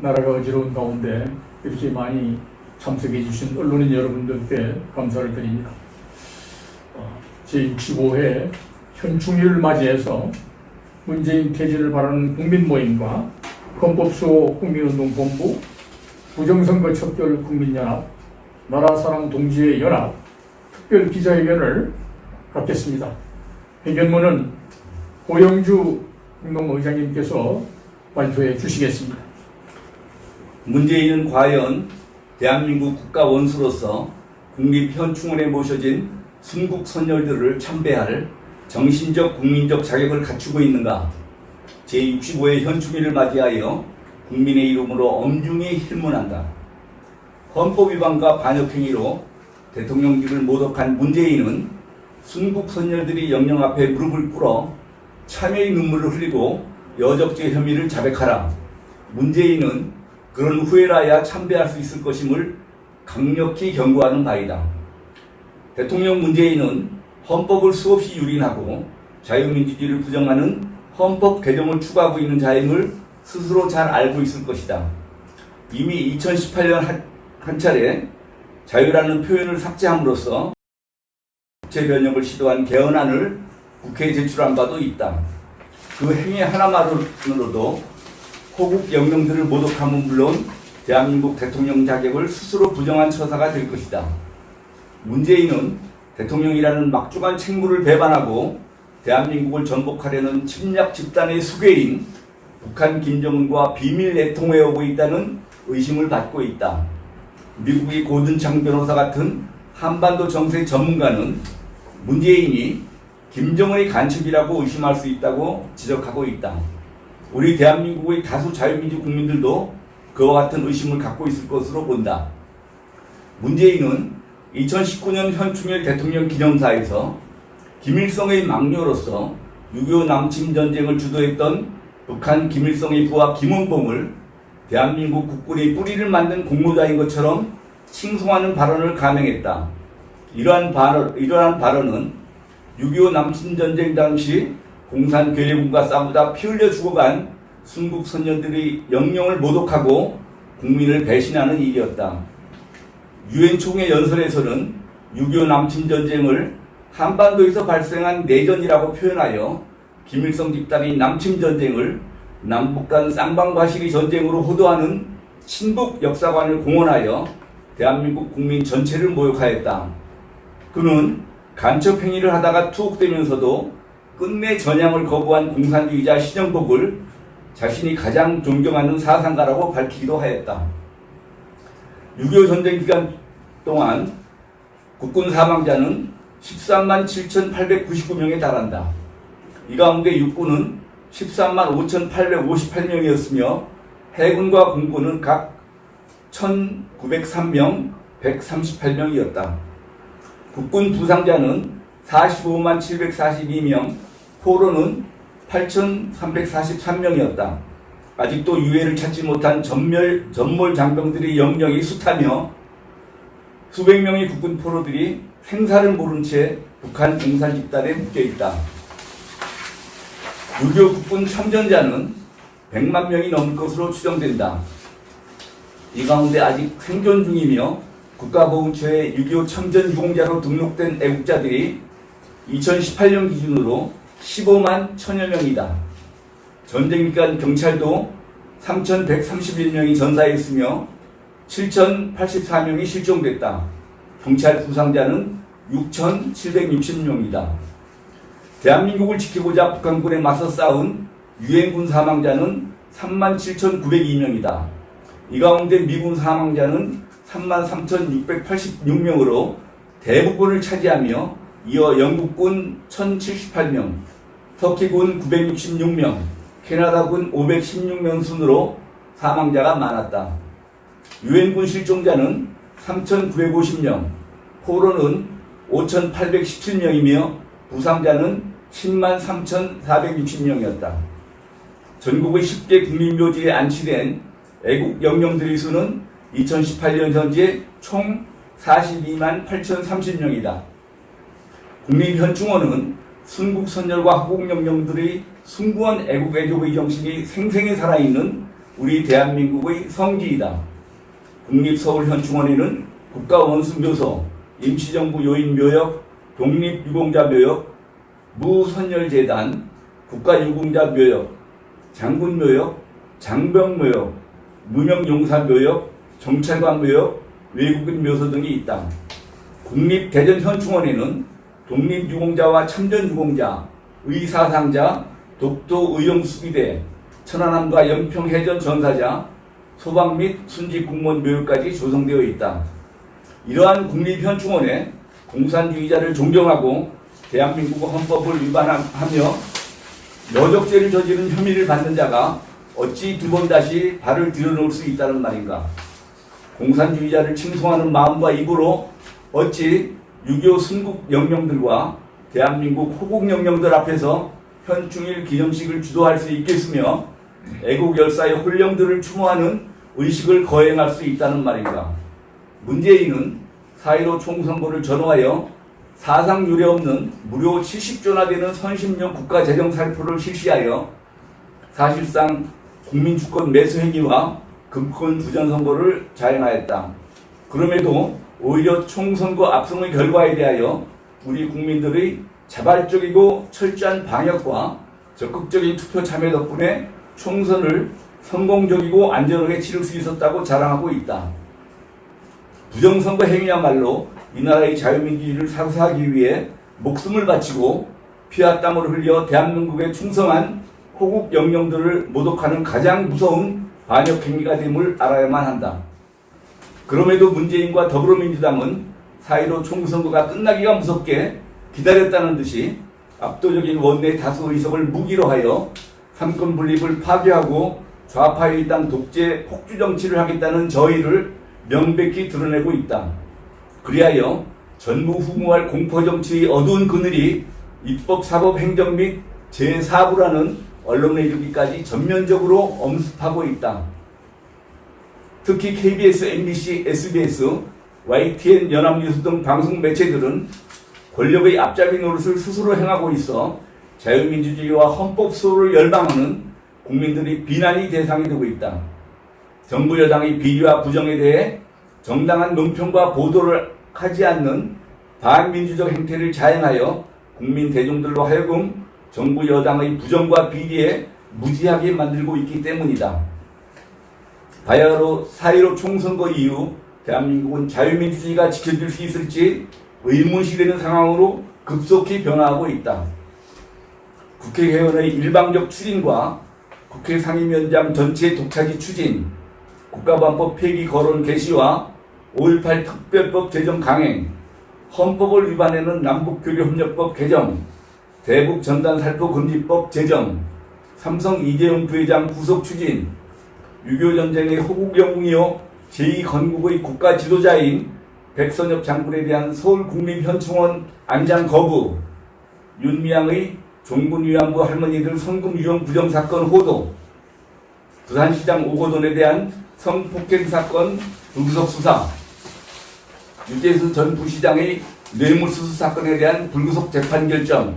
나라가 어지러운 가운데 이렇게 많이 참석해 주신 언론인 여러분들께 감사를 드립니다. 제65회 현충일을 맞이해서 문재인 퇴진을 바라는 국민모임과 헌법수호 국민운동본부, 부정선거 척결 국민연합, 나라사랑 동지의 연합 특별 기자회견을 갖겠습니다. 회견문은 고영주 공동의장님께서 발표해 주시겠습니다. 문재인은 과연 대한민국 국가 원수로서 국립현충원에 모셔진 순국 선열들을 참배할 정신적 국민적 자격을 갖추고 있는가? 제65회 현충일을 맞이하여 국민의 이름으로 엄중히 힐문한다. 헌법 위반과 반역행위로 대통령직을 모독한 문재인은 순국 선열들이 영령 앞에 무릎을 꿇어 참회의 눈물을 흘리고 여적죄 혐의를 자백하라. 문재인은 그런 후에라야 참배할 수 있을 것임을 강력히 경고하는 바이다. 대통령 문재인은 헌법을 수없이 유린하고 자유민주주의를 부정하는 헌법 개정을 추구하고 있는 자임을 스스로 잘 알고 있을 것이다. 이미 2018년 한 차례 자유라는 표현을 삭제함으로써 국제 변형을 시도한 개헌안을 국회에 제출한 바도 있다. 그 행위 하나만으로도 호국 영령들을 모독함은 물론 대한민국 대통령 자격을 스스로 부정한 처사가 될 것이다. 문재인은 대통령이라는 막중한 책무를 배반하고 대한민국을 전복하려는 침략 집단의 수괴인 북한 김정은과 비밀 내통해오고 있다는 의심을 받고 있다. 미국의 고든창 변호사 같은 한반도 정세 전문가는 문재인이 김정은의 간첩이라고 의심할 수 있다고 지적하고 있다. 우리 대한민국의 다수 자유민주 국민들도 그와 같은 의심을 갖고 있을 것으로 본다. 문재인은 2019년 현충일 대통령 기념사에서 김일성의 막녀로서 6.25 남침전쟁을 주도했던 북한 김일성의 부하 김은봉을 대한민국 국군의 뿌리를 만든 공로자인 것처럼 칭송하는 발언을 감행했다. 이러한 발언은 6.25 남침전쟁 당시 공산 괴뢰군과 싸우다 피 흘려 죽어간 순국 선열들의 영령을 모독하고 국민을 배신하는 일이었다. 유엔 총회 연설에서는 6.25 남침전쟁을 한반도에서 발생한 내전이라고 표현하여 김일성 집단이 남침전쟁을 남북 간 쌍방과실의 전쟁으로 호도하는 친북 역사관을 공언하여 대한민국 국민 전체를 모욕하였다. 그는 간첩 행위를 하다가 투옥되면서도 끝내 전향을 거부한 공산주의자 신영복을 자신이 가장 존경하는 사상가라고 밝히기도 하였다. 6.25 전쟁 기간 동안 국군 사망자는 13만 7,899명에 달한다. 이 가운데 육군은 13만 5,858명이었으며 해군과 공군은 각 1,903명, 138명이었다. 국군 부상자는 45만 742명, 포로는 8,343명이었다. 아직도 유해를 찾지 못한 전몰 장병들의 영령이 숱하며 수백 명의 국군 포로들이 생사를 모른 채 북한 공산 집단에 묶여있다. 6.25 국군 참전자는 100만 명이 넘을 것으로 추정된다. 이 가운데 아직 생존 중이며 국가보훈처에 6.25 참전 유공자로 등록된 애국자들이 2018년 기준으로 15만 1000여 명이다. 전쟁 기간 경찰도 3,131명이 전사했으며 7,084명이 실종됐다. 경찰 부상자는 6,760명이다. 대한민국을 지키고자 북한군에 맞서 싸운 유엔군 사망자는 37,902명이다. 이 가운데 미군 사망자는 33,686명으로 대부분을 차지하며 이어 영국군 1,078명, 터키군 966명, 캐나다군 516명 순으로 사망자가 많았다. 유엔군 실종자는 3,950명, 포로는 5,817명이며 부상자는 10만 3,460명이었다. 전국의 10개 국민묘지에 안치된 애국 영령들의 수는 2018년 현재 총 42만 8,030명이다. 국립현충원은 순국 선열과 호국 영령들의 숭고한 애국 애교의 정신이 생생히 살아있는 우리 대한민국의 성지이다. 국립서울현충원에는 국가원수묘소, 임시정부 요인묘역, 독립유공자묘역, 무선열재단, 국가유공자묘역, 장군묘역, 장병묘역, 무명용사묘역, 정찰관묘역, 외국인묘소 등이 있다. 국립대전현충원에는 독립유공자와 참전유공자, 의사상자, 독도의용수비대, 천안함과 연평해전 전사자, 소방 및 순직 공무원 묘역까지 조성되어 있다. 이러한 국립현충원에 공산주의자를 존경하고 대한민국 헌법을 위반하며 여적죄를 저지른 혐의를 받는 자가 어찌 두 번 다시 발을 들여놓을 수 있다는 말인가? 공산주의자를 칭송하는 마음과 입으로 어찌 6.25 순국 영령들과 대한민국 호국 영령들 앞에서 현충일 기념식을 주도할 수 있겠으며 애국 열사의 혼령들을 추모하는 의식을 거행할 수 있다는 말인가? 문재인은 4.15 총선거를 전후하여 사상 유례 없는 무려 70조나 되는 선심령 국가재정 살포를 실시하여 사실상 국민주권 매수 행위와 금권 부전선거를 자행하였다. 그럼에도 오히려 총선거 압승의 결과에 대하여 우리 국민들의 자발적이고 철저한 방역과 적극적인 투표 참여 덕분에 총선을 성공적이고 안전하게 치를 수 있었다고 자랑하고 있다. 부정선거 행위야말로 이 나라의 자유민주주의를 사수하기 위해 목숨을 바치고 피와 땀을 흘려 대한민국에 충성한 호국 영령들을 모독하는 가장 무서운 반역 행위가 됨을 알아야만 한다. 그럼에도 문재인과 더불어민주당은 4.15 총선거가 끝나기가 무섭게 기다렸다는 듯이 압도적인 원내 다수 의석을 무기로 하여 삼권 분립을 파괴하고 좌파 일당 독재 폭주 정치를 하겠다는 저의를 명백히 드러내고 있다. 그리하여 전무후무할 공포정치의 어두운 그늘이 입법, 사법, 행정 및 제4부라는 언론에 이르기까지 전면적으로 엄습하고 있다. 특히 KBS, MBC, SBS, YTN, 연합뉴스 등 방송 매체들은 권력의 앞잡이 노릇을 스스로 행하고 있어 자유민주주의와 헌법 수호를 열방하는 국민들의 비난의 대상이 되고 있다. 정부 여당의 비리와 부정에 대해 정당한 논평과 보도를 하지 않는 반민주적 행태를 자행하여 국민 대중들로 하여금 정부 여당의 부정과 비리에 무지하게 만들고 있기 때문이다. 바야흐로 4.15 총선거 이후 대한민국은 자유민주주의가 지켜질 수 있을지 의문시되는 상황으로 급속히 변화하고 있다. 국회의원의 일방적 추진과 국회 상임위원장 전체 독차지 추진, 국가보안법 폐기 거론 개시와 5.18 특별법 제정 강행, 헌법을 위반하는 남북교류협력법 개정, 대북 전단 살포 금지법 제정, 삼성 이재용 부회장 구속 추진, 6.25 전쟁의 호국 영웅이요 제2건국의 국가 지도자인 백선엽 장군에 대한 서울국립현충원 안장 거부, 윤미향의 종군 위안부 할머니들 성금 유용 부정사건 호도, 부산시장 오거돈에 대한 성폭행 사건 불구속 수사, 유재수 전 부시장의 뇌물수수 사건에 대한 불구속 재판 결정,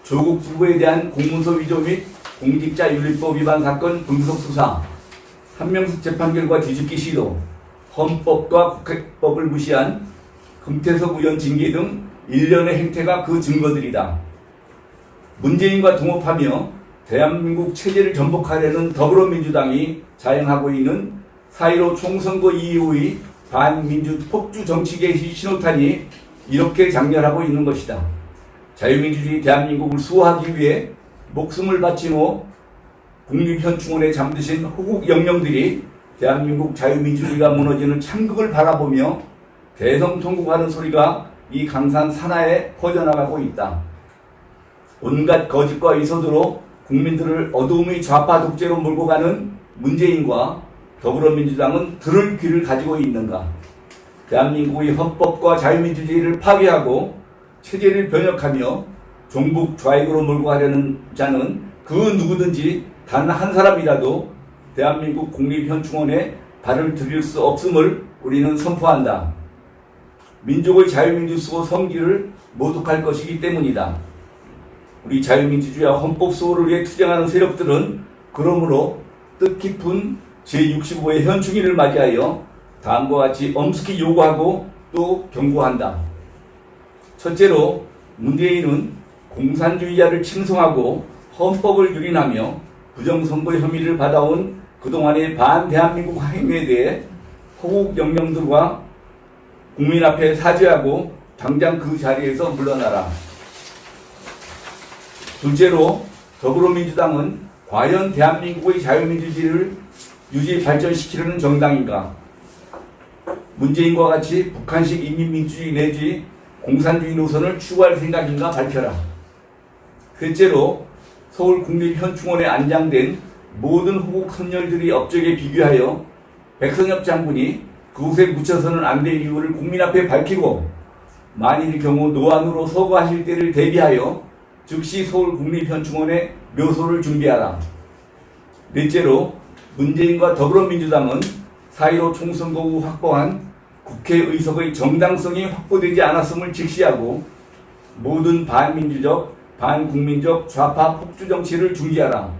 조국 부부에 대한 공문서 위조 및 공직자윤리법 위반 사건 불구속 수사, 한명숙 재판 결과 뒤집기 시도, 헌법과 국회법을 무시한 금태섭 의원 징계 등 일련의 행태가 그 증거들이다. 문재인과 동업하며 대한민국 체제를 전복하려는 더불어민주당이 자행하고 있는 4.15 총선거 이후의 반민주 폭주 정치계의 신호탄이 이렇게 장렬하고 있는 것이다. 자유민주주의 대한민국을 수호하기 위해 목숨을 바친 후 국립현충원에 잠드신 호국 영령들이 대한민국 자유민주주의가 무너지는 참극을 바라보며 대성통곡하는 소리가 이 강산 산하에 퍼져나가고 있다. 온갖 거짓과 의소드로 국민들을 어두움의 좌파 독재로 몰고 가는 문재인과 더불어민주당은 들을 귀를 가지고 있는가? 대한민국의 헌법과 자유민주주의를 파괴하고 체제를 변혁하며 종북 좌익으로 몰고 가려는 자는 그 누구든지 단 한 사람이라도 대한민국 국립현충원에 발을 들일 수 없음을 우리는 선포한다. 민족의 자유민주 수호 성기를 모독할 것이기 때문이다. 우리 자유민주주의와 헌법 수호를 위해 투쟁하는 세력들은 그러므로 뜻깊은 제65회 현충일을 맞이하여 다음과 같이 엄숙히 요구하고 또 경고한다. 첫째로, 문재인은 공산주의자를 칭송하고 헌법을 유린하며 부정선거 혐의를 받아온 그동안의 반대한민국 행위에 대해 허국 영령들과 국민 앞에 사죄하고 당장 그 자리에서 물러나라. 둘째로, 더불어민주당은 과연 대한민국의 자유민주주의를 유지 발전시키려는 정당인가? 문재인과 같이 북한식 인민민주주의 내지 공산주의 노선을 추구할 생각인가 밝혀라. 셋째로, 서울국립현충원에 안장된 모든 호국 선열들이 업적에 비교하여 백선엽 장군이 그곳에 묻혀서는 안 될 이유를 국민 앞에 밝히고 만일 경우 노안으로 서거하실 때를 대비하여 즉시 서울국립현충원에 묘소를 준비하라. 넷째로, 문재인과 더불어민주당은 4.15 총선거 후 확보한 국회의석의 정당성이 확보되지 않았음을 직시하고 모든 반민주적, 반국민적 좌파 폭주 정치를 중지하라.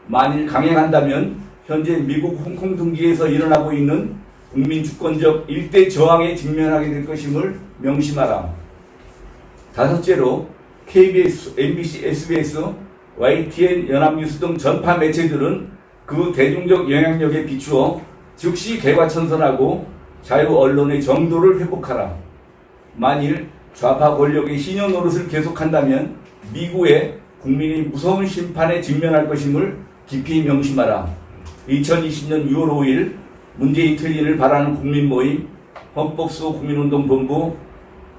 만일 강행한다면 현재 미국 홍콩 등지에서 일어나고 있는 국민 주권적 일대 저항에 직면하게 될 것임을 명심하라. 다섯째로, KBS, MBC, SBS, YTN, 연합뉴스 등 전파 매체들은 그 대중적 영향력에 비추어 즉시 개과천선하고 자유 언론의 정도를 회복하라. 만일 좌파 권력의 신여 노릇을 계속한다면 미국의 국민이 무서운 심판에 직면할 것임을 깊이 명심하라. 2020년 6월 5일 문재인 퇴진을 바라는 국민모임, 헌법수호 국민운동본부,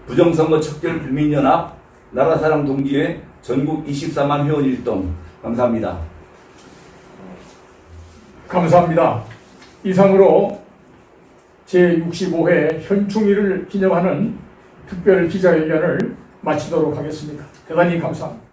부정선거 척결 국민연합, 나라사랑 동지회 전국 24만 회원 일동. 감사합니다. 감사합니다. 이상으로 제65회 현충일을 기념하는 특별 기자회견을 마치도록 하겠습니다. 대단히 감사합니다.